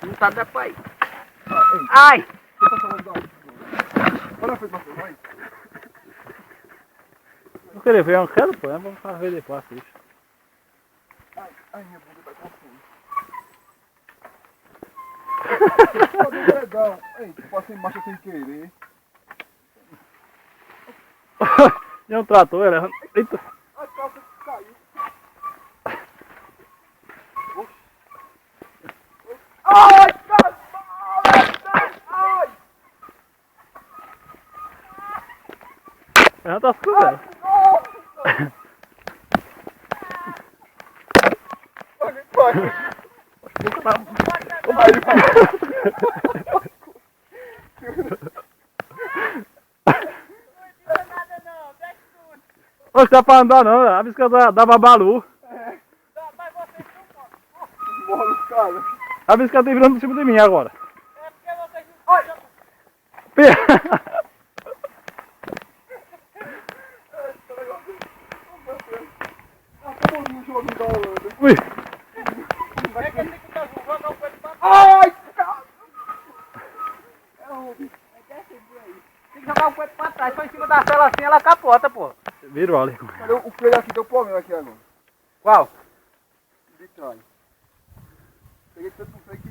Não tá dando pra ir. Ai! Não queria ver, eu não quero, pô. Vamos ver depois isso. Ai, minha bunda tá com fome. Legal. Ei, tu passa em marcha sem querer. E um trator, ele. Eita. A calça caiu. Ai, caralho! Ai! Levanta as coisas. Olha, pai! Não dá pra andar não, a bicicleta dá babalu. Mas vocês não podem. Bora, cara. A bicicleta tá virando em cima de mim agora. É porque vocês não podem. Ui. É que tem que jogar o coelho pra trás. Ai, cara! Tem que jogar o coelho pra trás. Só em cima da cela assim, ela capota, pô. Virou ali. Cadê o freio aqui? Deu problema aqui agora. Qual? De trás. Peguei tanto um freio que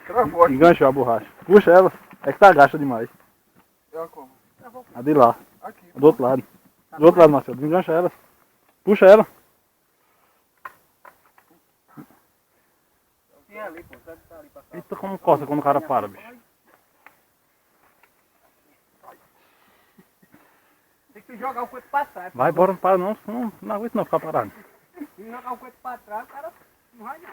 travou aqui. Enganchou a borracha. Puxa ela. É que tá gasta demais. Ela como? A de lá. Aqui. Do outro lado. Do outro lado, Marcelo. Engancha ela. Puxa ela. Tem ali, pô. Deve estar ali pra cá. Eita, como coça quando o cara para, bicho. Tem que jogar o coelho pra trás. Vai, bora, não para não. Não aguento não ficar parado. Se jogar o coelho pra trás, o cara não vai não.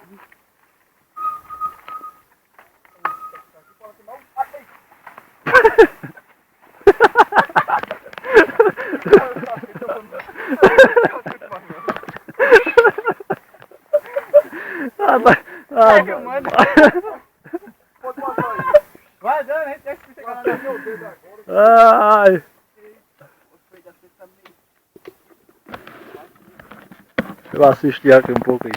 Pode passar aí. Vai dando, a gente deixa que chegar lá Passei na meu dedo agora. Ai. Eu assisti aqui um pouco aí.